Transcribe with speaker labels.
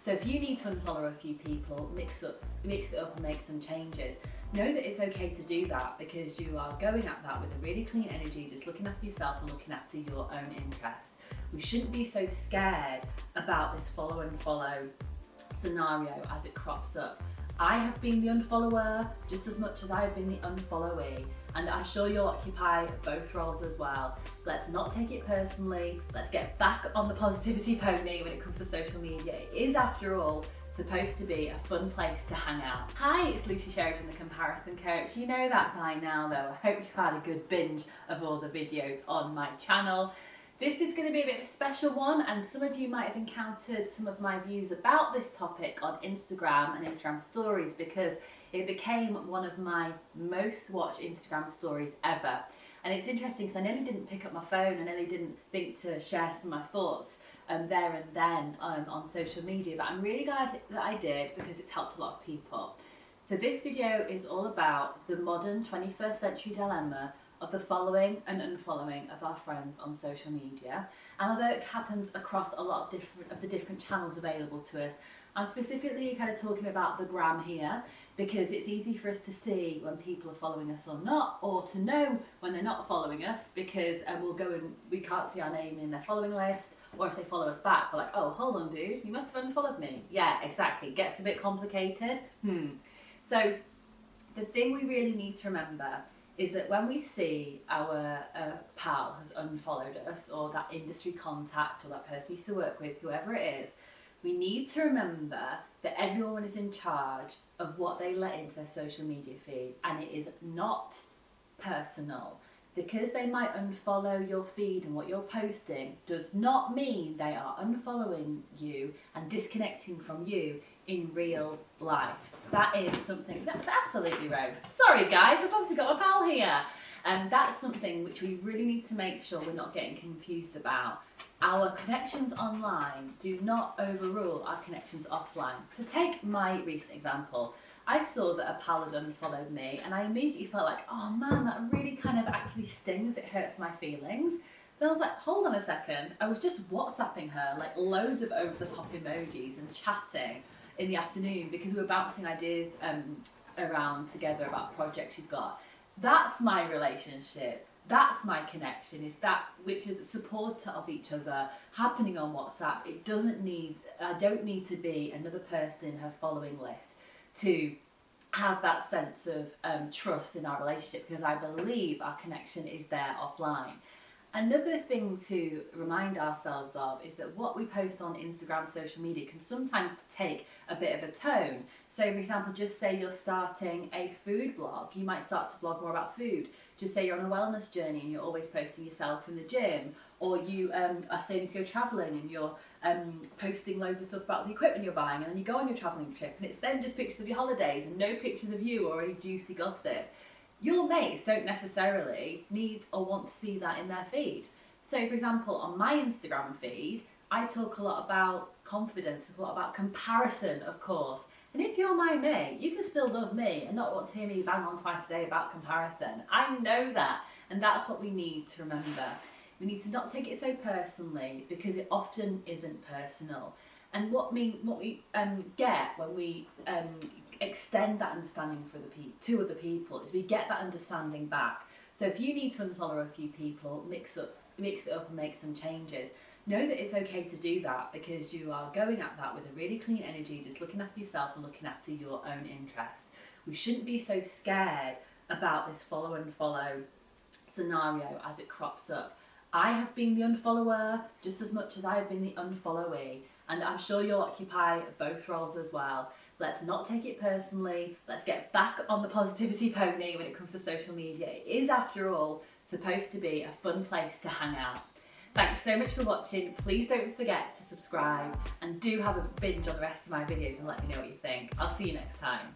Speaker 1: So if you need to unfollow a few people, mix it up and make some changes, know that it's okay to do that because you are going at that with a really clean energy, just looking after yourself and looking after your own interest. We shouldn't be so scared about this follow and follow scenario as it crops up. I have been the unfollower just as much as I have been the unfollowee, and I'm sure you'll occupy both roles as well. Let's not take it personally. Let's get back on the positivity pony when it comes to social media. It is, after all, supposed to be a fun place to hang out. Hi, it's Lucy Sheridan, the comparison coach. You know that by now though. I hope you've had a good binge of all the videos on my channel. This is going to be a bit of a special one, and some of you might have encountered some of my views about this topic on Instagram and Instagram stories because it became one of my most watched Instagram stories ever. And it's interesting because I nearly didn't pick up my phone, I nearly didn't think to share some of my thoughts there and then on social media, but I'm really glad that I did because it's helped a lot of people. So this video is all about the modern 21st century dilemma of the following and unfollowing of our friends on social media. And although it happens across a lot of the different channels available to us, I'm specifically kind of talking about the gram here because it's easy for us to see when people are following us or not, or to know when they're not following us because we'll go and we can't see our name in their following list, or if they follow us back, we're like, oh, hold on dude, you must have unfollowed me. Yeah, exactly, it gets a bit complicated. So the thing we really need to remember is that when we see our pal has unfollowed us, or that industry contact, or that person we used to work with, whoever it is, we need to remember that everyone is in charge of what they let into their social media feed, and it is not personal. Because they might unfollow your feed and what you're posting does not mean they are unfollowing you and disconnecting from you in real life. That is something that's absolutely wrong. Sorry guys, I've obviously got my pal here. And that's something which we really need to make sure we're not getting confused about. Our connections online do not overrule our connections offline. To take my recent example, I saw that a pal had unfollowed me and I immediately felt like, oh man, that really kind of actually stings, it hurts my feelings. Then I was like, hold on a second, I was just WhatsApping her like loads of over the top emojis and chatting in the afternoon because we were bouncing ideas around together about projects she's got. That's my relationship, that's my connection, is that which is a supporter of each other happening on WhatsApp. I don't need to be another person in her following list to have that sense of trust in our relationship, because I believe our connection is there offline. Another thing to remind ourselves of is that what we post on Instagram social media can sometimes take a bit of a tone. So for example, just say you're starting a food blog, you might start to blog more about food. Just say you're on a wellness journey and you're always posting yourself in the gym, or you are saving to go travelling and you're posting loads of stuff about the equipment you're buying, and then you go on your travelling trip and it's then just pictures of your holidays and no pictures of you or any juicy gossip. Your mates don't necessarily need or want to see that in their feed. So for example, on my Instagram feed, I talk a lot about confidence, a lot about comparison, of course. And if you're my mate, you can still love me and not want to hear me bang on twice a day about comparison. I know that, and that's what we need to remember. We need to not take it so personally because it often isn't personal. And what we get when we extend that understanding to other people is we get that understanding back. So if you need to unfollow a few people, mix it up and make some changes, know that it's okay to do that because you are going at that with a really clean energy, just looking after yourself and looking after your own interest. We shouldn't be so scared about this follow and follow scenario as it crops up. I have been the unfollower just as much as I have been the unfollowee, and I'm sure you'll occupy both roles as well. Let's not take it personally. Let's get back on the positivity pony when it comes to social media. It is, after all, supposed to be a fun place to hang out. Thanks so much for watching. Please don't forget to subscribe and do have a binge on the rest of my videos and let me know what you think. I'll see you next time.